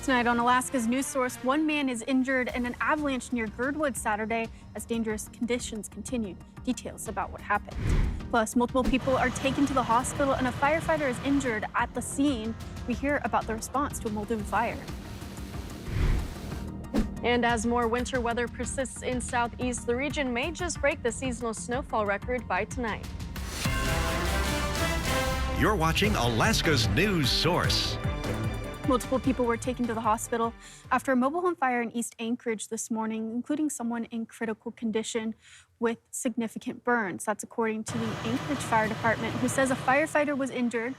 Tonight on Alaska's News Source, one man is injured in an avalanche near Girdwood Saturday as dangerous conditions continue. Details about what happened. Plus, multiple people are taken to the hospital and a firefighter is injured at the scene. We hear about the response to a Muldoon fire. And as more winter weather persists in southeast, the region may just break the seasonal snowfall record by tonight. You're watching Alaska's News Source. Multiple people were taken to the hospital after a mobile home fire in East Anchorage this morning, including someone in critical condition with significant burns. That's according to the Anchorage Fire Department, who says a firefighter was injured.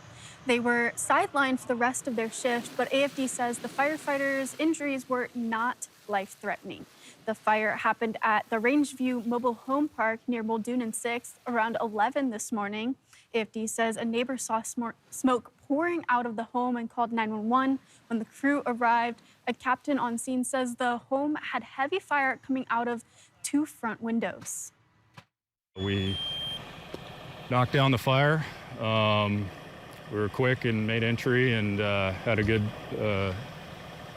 They were sidelined for the rest of their shift, but AFD says the firefighters' injuries were not life-threatening. The fire happened at the Rangeview Mobile Home Park near Muldoon and 6th around 11 this morning. AFD says a neighbor saw smoke pouring out of the home and called 911. When the crew arrived, a captain on scene says the home had heavy fire coming out of 2 front windows. We knocked down the fire. We were quick and made entry and had a good,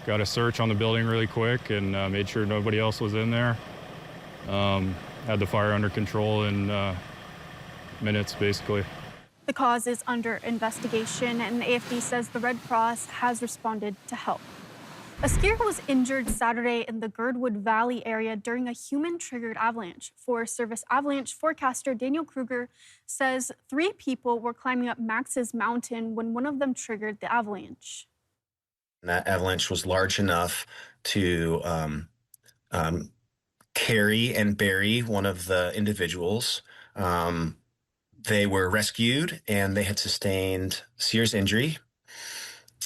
got a search on the building really quick and made sure nobody else was in there. Had the fire under control in minutes, basically. The cause is under investigation, and AFD says the Red Cross has responded to help. A skier was injured Saturday in the Girdwood Valley area during a human-triggered avalanche. Forest Service avalanche forecaster Daniel Kruger says 3 people were climbing up Max's Mountain when one of them triggered the avalanche. That avalanche was large enough to carry and bury one of the individuals. They were rescued and they had sustained serious injury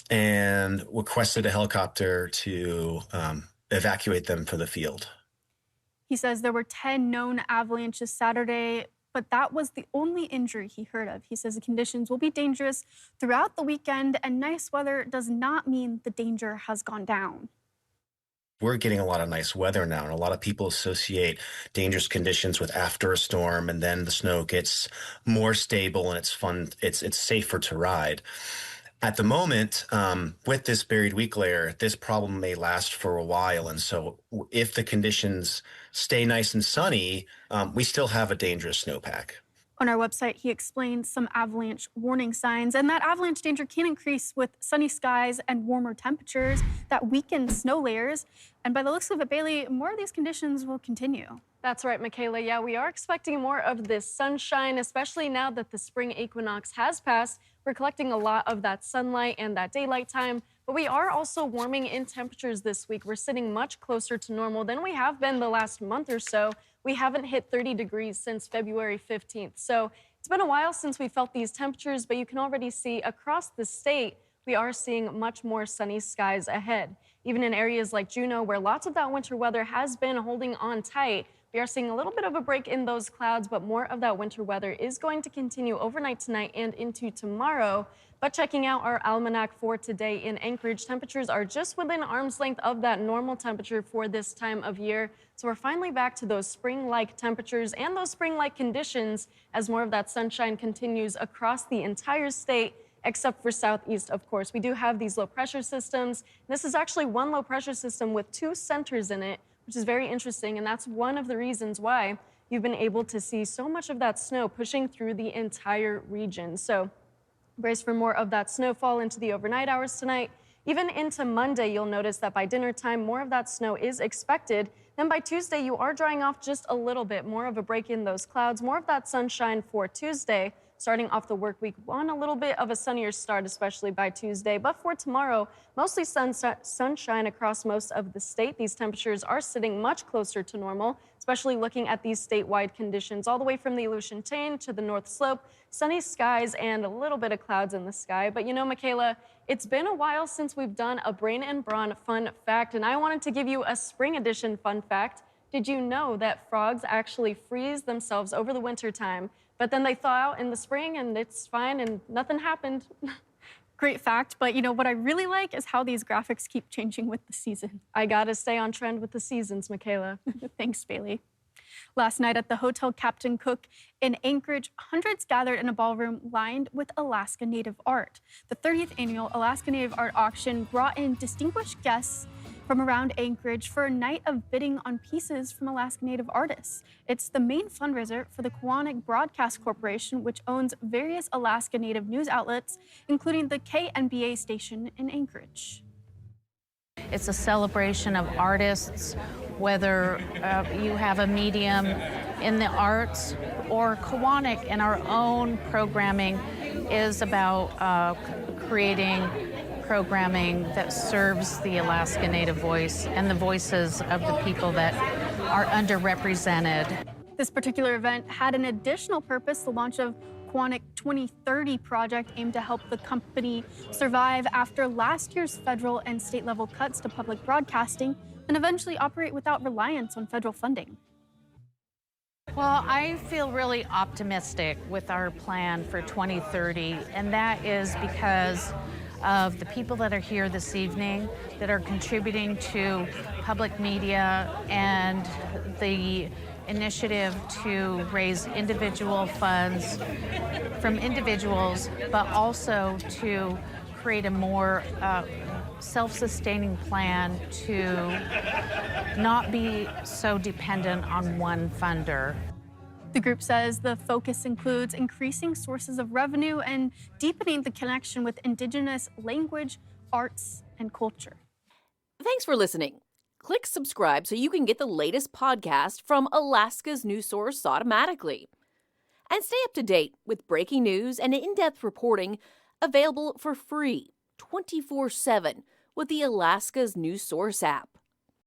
and requested a helicopter to evacuate them for the field. He says there were 10 known avalanches Saturday, but that was the only injury he heard of. He says the conditions will be dangerous throughout the weekend, and nice weather does not mean the danger has gone down. We're getting a lot of nice weather now, and a lot of people associate dangerous conditions with after a storm, and then the snow gets more stable and it's fun, it's safer to ride. At the moment, with this buried weak layer, this problem may last for a while, and so if the conditions stay nice and sunny, we still have a dangerous snowpack. On our website, he explained some avalanche warning signs, and that avalanche danger can increase with sunny skies and warmer temperatures that weaken snow layers. And by the looks of it, Bailey, more of these conditions will continue. That's right, Michaela. Yeah, we are expecting more of this sunshine, especially now that the spring equinox has passed. We're collecting a lot of that sunlight and that daylight time, but we are also warming in temperatures this week. We're sitting much closer to normal than we have been the last month or so. We haven't hit 30 degrees since February 15th. So it's been a while since we felt these temperatures, but you can already see across the state, we are seeing much more sunny skies ahead. Even in areas like Juneau, where lots of that winter weather has been holding on tight, we are seeing a little bit of a break in those clouds, but more of that winter weather is going to continue overnight tonight and into tomorrow. But checking out our almanac for today in Anchorage, temperatures are just within arm's length of that normal temperature for this time of year. So we're finally back to those spring-like temperatures and those spring-like conditions as more of that sunshine continues across the entire state, except for southeast, of course. We do have these low pressure systems. This is actually one low pressure system with 2 centers in it, which is very interesting, and that's one of the reasons why you've been able to see so much of that snow pushing through the entire region. So brace for more of that snowfall into the overnight hours tonight. Even into Monday, you'll notice that by dinner time, more of that snow is expected. Then by Tuesday, you are drying off just a little bit, more of a break in those clouds, more of that sunshine for Tuesday. Starting off the work week on a little bit of a sunnier start, especially by Tuesday. But for tomorrow, mostly sunshine across most of the state. These temperatures are sitting much closer to normal, especially looking at these statewide conditions all the way from the Aleutian Chain to the North Slope. Sunny skies and a little bit of clouds in the sky. But you know, Michaela, it's been a while since we've done a Brain and Brawn fun fact, and I wanted to give you a spring edition fun fact. Did you know that frogs actually freeze themselves over the winter time? But then they thaw out in the spring and it's fine and nothing happened. Great fact, but you know what I really like is how these graphics keep changing with the season. I gotta stay on trend with the seasons, Michaela. Thanks, Bailey. Last night at the Hotel Captain Cook in Anchorage, hundreds gathered in a ballroom lined with Alaska Native art. The 30th annual Alaska Native Art Auction brought in distinguished guests from around Anchorage for a night of bidding on pieces from Alaska Native artists. It's the main fundraiser for the Kawanak Broadcast Corporation, which owns various Alaska Native news outlets, including the KNBA station in Anchorage. It's a celebration of artists, whether you have a medium in the arts or Kawanak in our own programming is about creating programming that serves the Alaska Native voice and the voices of the people that are underrepresented. This particular event had an additional purpose, the launch of Kawanak 2030 project aimed to help the company survive after last year's federal and state level cuts to public broadcasting and eventually operate without reliance on federal funding. Well, I feel really optimistic with our plan for 2030, and that is because of the people that are here this evening that are contributing to public media and the initiative to raise individual funds from individuals, but also to create a more self-sustaining plan to not be so dependent on one funder. The group says the focus includes increasing sources of revenue and deepening the connection with Indigenous language, arts, and culture. Thanks for listening. Click subscribe so you can get the latest podcast from Alaska's news source automatically. And stay up to date with breaking news and in-depth reporting available for free 24/7 with the Alaska's news source app.